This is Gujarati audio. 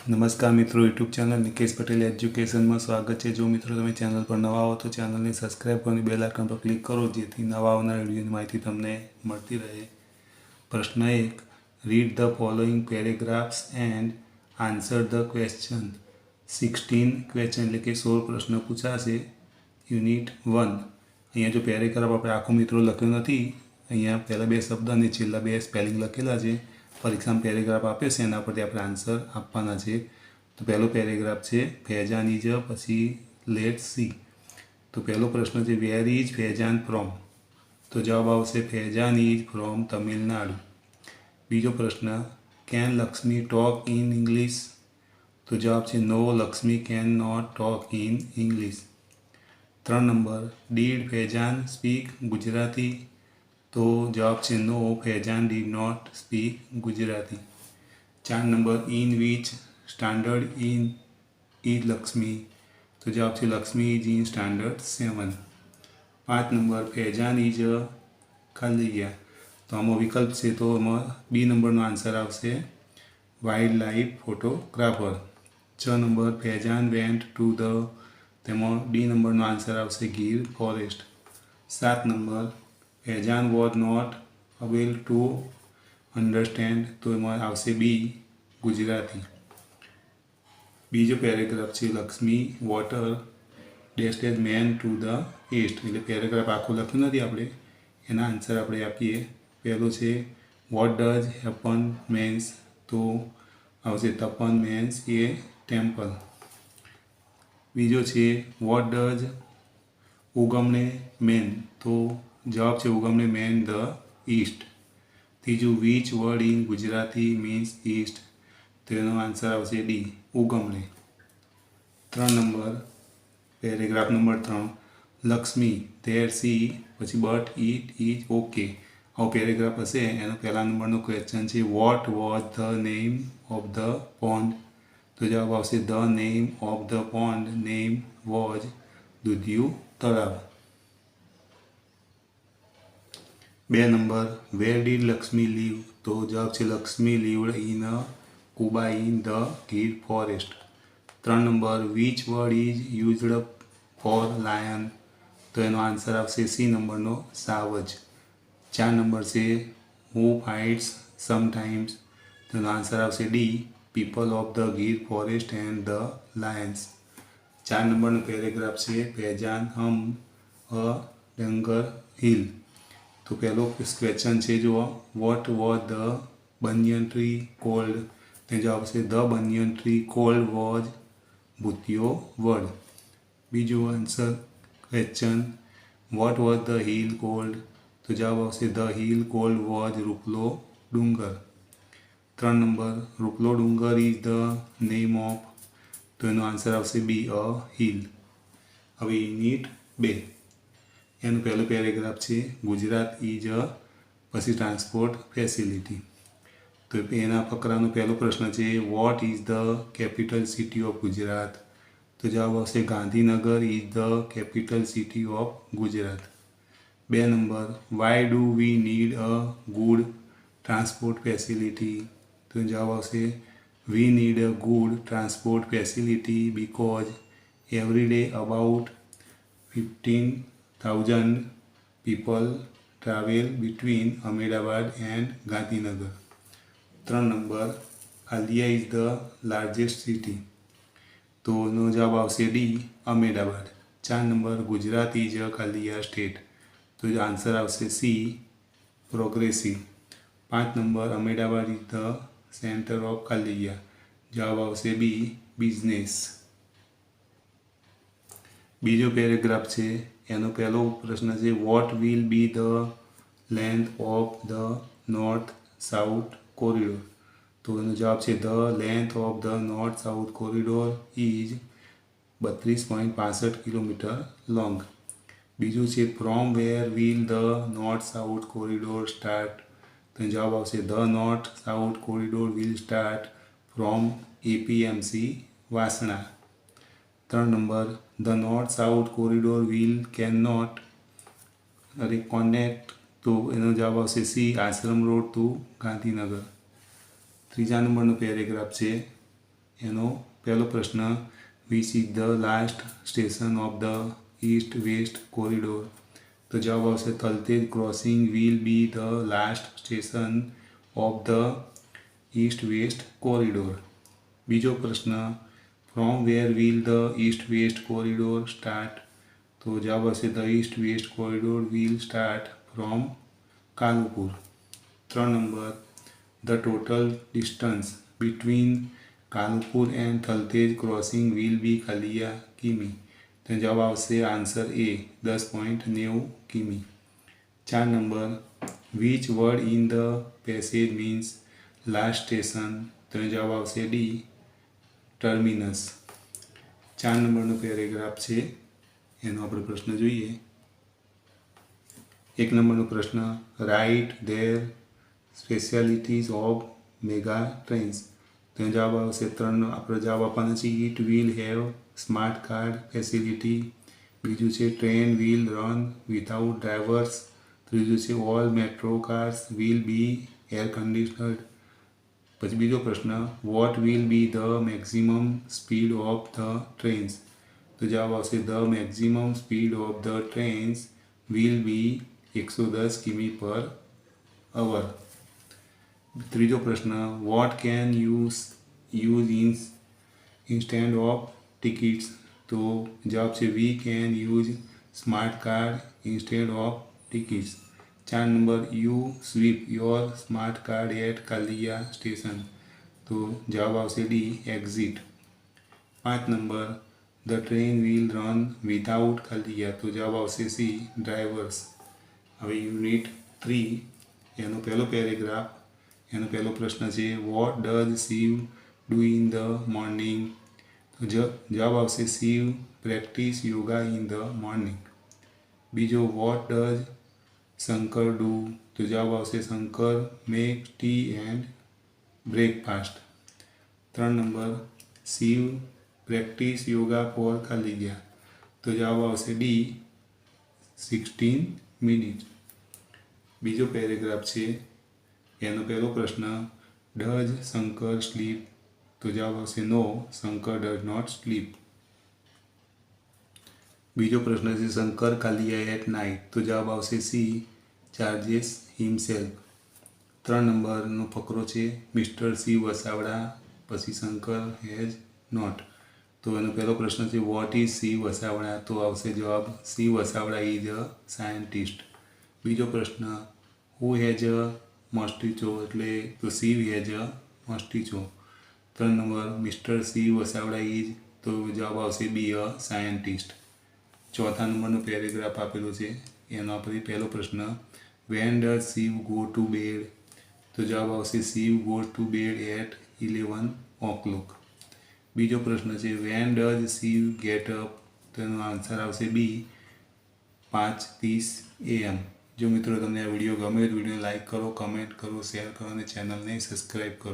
નમસ્કાર મિત્રો, યુટ્યુબ ચેનલ નિકેશ પટેલ એજ્યુકેશનમાં સ્વાગત છે। જો મિત્રો તમે ચેનલ પર નવા હો તો ચેનલને સબસ્ક્રાઈબ કરીને બેલ આઇકન પર ક્લિક કરો, જેથી નવા આવનાર વિડીયોની માહિતી તમને મળતી રહે। પ્રશ્ન 1, read the following paragraphs and answer the question. 16 question એટલે કે 16 પ્રશ્ન પૂછાશે। યુનિટ 1। અહીંયા જો પેરેગ્રાફ આપણે આખો મિત્રો લખ્યો નથી, અહીંયા પહેલા બે શબ્દ અને છેલ્લા બે સ્પેલિંગ લખેલા છે। પરીક્ષામાં પેરેગ્રાફ આપે છે, એના પરથી આપણે આન્સર આપવાના છે। તો પહેલો પેરેગ્રાફ છે ફૈજાન ઇઝ, પછી લેટ સી। તો પહેલો પ્રશ્ન છે વેર ઇઝ ફૈજાન ફ્રોમ? તો જવાબ આવશે ફૈજાન ઇઝ ફ્રોમ તમિલનાડુ। બીજો પ્રશ્ન, can Lakshmi talk in English? તો જવાબ છે no, Lakshmi can not talk in English. 3 number, did Faizan speak Gujarati? તો જવાબ છે no, Faizan did not speak Gujarati. 4 number, in which standard is Lakshmi? તો જવાબ છે Lakshmi is in standard 7। 5 number, Faizan is ખાલી જગ્યા, તો આમાં વિકલ્પ છે તો એમાં બી નંબરનો આન્સર આવશે wildlife photographer. 6 number, Faizan went to the, તેમાં ડી નંબરનો આન્સર આવશે Gir forest. 7 number, Faizan was not able to understand, તો એમાં આવશે બી ગુજરાતી। બીજો પેરેગ્રાફ છે Lakshmi water dusted man to the east, એટલે પેરેગ્રાફ આખો લખ્યો નથી આપણે, એના આન્સર આપણે આપીએ। પહેલો છે વોટ ડઝ હેપન મેન્સ? તો આવશે તપન મેન્સ એ ટેમ્પલ। બીજો છે વોટ ડઝ ઉગમણે મેન? તો જવાબ છે ઉગમણે મેન ધ ઈસ્ટ। ત્રીજું, which word in Gujarati means east? તો એનો આન્સર આવશે ડી ઉગમણે। 3 number, paragraph number 3, Lakshmi there see, પછી બટ ઇટ ઇઝ ઓકે, આવો પેરેગ્રાફ હશે એનો પહેલા નંબરનો ક્વેશ્ચન છે what was the name of the pond? તો જવાબ આવશે the name of the pond name was Dudhiyu Talav. 2 number, where did Lakshmi live? તો જવાબ છે Lakshmi lived in Cuba in the Gir forest. 3 number, which word is used four lion? તો એનો આન્સર આવશે સી નંબરનો સાવજ। 4 નંબર છે હુ ફાઇટ્સ સમટાઇમ્સ? તો એનો આન્સર આવશે D people of the Gir forest and the Lions. 4 નંબરનો પેરેગ્રાફ છે ફૈજાન હમ અ ડંગર હિલ? તો પહેલો ક્વેશ્ચન છે જુઓ, what was the banyan tree called? તે જવાબ છે the banyan tree called was Bhutiyo Vad. બીજો answer question, what was the hill called? તો જવાબ આવશે the hill called was Ruplo Dungar. 3 number, રૂપલો ડુંગર ઇઝ ધ નેમ ઓફ? તો એનો આન્સર આવશે બી અ હિલ। હવે યુનિટ 2, એનું પહેલું પેરેગ્રાફ છે ગુજરાત ઇઝ અ, પછી ટ્રાન્સપોર્ટ ફેસિલિટી। તો એના ફકરાનો પહેલો પ્રશ્ન છે what is the capital city of Gujarat? તો જવાબ આવશે Gandhinagar is the capital city of Gujarat. 2 number, why do we need a good transport facility? તો જવાબ આવશે we need a good transport facility because every day about 15,000 people travel between Ahmedabad and Gandhinagar। 3 number, Haldia is the largest city? તો એનો જવાબ આવશે D Ahmedabad. 4 number, Gujarat is a હાલ્દિયા state? તો આન્સર આવશે C progressive. 5 number, Ahmedabad is the centre of Haldia? જવાબ આવશે બી બિઝનેસ। બીજો પેરેગ્રાફ છે એનો પહેલો પ્રશ્ન છે what will be the length of the north south corridor? તો એનો જવાબ છે the length of the north south corridor is 32.65 kilometre long. બીજું છે from where will the north south corridor start? તો જવાબ આવશે the north south corridor will start from APMC Vasna. 3 number, the north south corridor will can not connect? તો એનો જવાબ આવશે C Ashram road to Gandhinagar. ત્રીજા નંબરનો પેરેગ્રાફ છે એનો પહેલો પ્રશ્ન, which is the last station of the east west corridor? તો જવાબ આવશે Thaltej crossing will be the last station of the east west corridor. બીજો પ્રશ્ન, from where will the east west corridor start? તો જવાબ આવશે the east west corridor will start from Kalupur. 3 number, the total distance between Kalupur and Thaltej crossing will be કલિયા કિમી? તો જવાબ આવશે આન્સર એ 10.90 કિમી. 4 number, which word in the passage means last station? તો જવાબ આવશે ડી ટર્મિનસ. 4 નંબરનો પેરેગ્રાફ છે, એનો આપણે પ્રશ્ન જોઈએ. 1 નંબરનો પ્રશ્ન, write their specialities of mega trains? તો જવાબ આવશે 3. આપણે જવાબ આપવાનો છે it will have smart card facility. બીજું છે train will run without drivers. ત્રીજું છે all metro cars will be air conditioned. પછી બીજો પ્રશ્ન, what will be the maximum speed of the trains? તો જવાબ આવશે the maximum speed of the trains will be 110 કિમી પર અવર. ત્રીજો પ્રશ્ન, what can use instead of tickets? તો જવાબ છે we can use smart card instead of tickets. 4 number, you swipe your smart card at કાલિયા સ્ટેશન? તો જવાબ આવશે D exit. 5 number, the train will run without કાલિયા? તો જવાબ આવશે સી ડ્રાઈવર્સ. હવે યુનિટ 3, એનો પહેલો પેરેગ્રાફ, એનો પહેલો પ્રશ્ન છે, what does Shiv do in the morning? તો જવાબ આવશે Shiv practice yoga in the morning. બીજો, વોટ ડઝ શંકર ડુ? તો જવાબ આવશે Shankar make tea and breakfast. 3 number, Shiv practice yoga for કાલિયા? તો જવાબ આવશે ડી 16 મિનિટ. બીજો પેરેગ્રાફ છે, એનો પહેલો પ્રશ્ન, ડઝ શંકર સ્લીપ? તો જવાબ આવશે નો, શંકર ડઝ નોટ સ્લીપ. બીજો પ્રશ્ન છે, શંકર કાલિયા એટ નાઇટ? તો જવાબ આવશે સી ચાર્જેસ હિમસેલ્ફ. 3 નંબરનો ફકરો છે, મિસ્ટર સી વસાવડા પછી શંકર હેઝ નોટ? તો એનો પહેલો પ્રશ્ન છે, વોટ ઇઝ સી વસાવડા? તો આવશે જવાબ C Vasavada is a scientist. બીજો પ્રશ્ન, હુ હેઝ અ મોસ્કીટો? એટલે તો she has a mosquito. 3 number, mister C Vasavada is? તો જવાબ આવશે બી અ સાયન્ટિસ્ટ. 4થા નંબરનો પેરેગ્રાફ આપેલો છે, એનો આપણે પહેલો પ્રશ્ન, when does Shiv go to bed? તો જવાબ આવશે Shiv go to bed at 11 o'clock. બીજો પ્રશ્ન છે, when does Shiv get up? તો એનો આન્સર આવશે બી 5:30 AM. જો મિત્રો તમને આ વિડીયો ગમે તો વિડીયોને લાઇક કરો, કમેન્ટ કરો, શેર કરો અને ચેનલને સબસ્ક્રાઈબ કરો.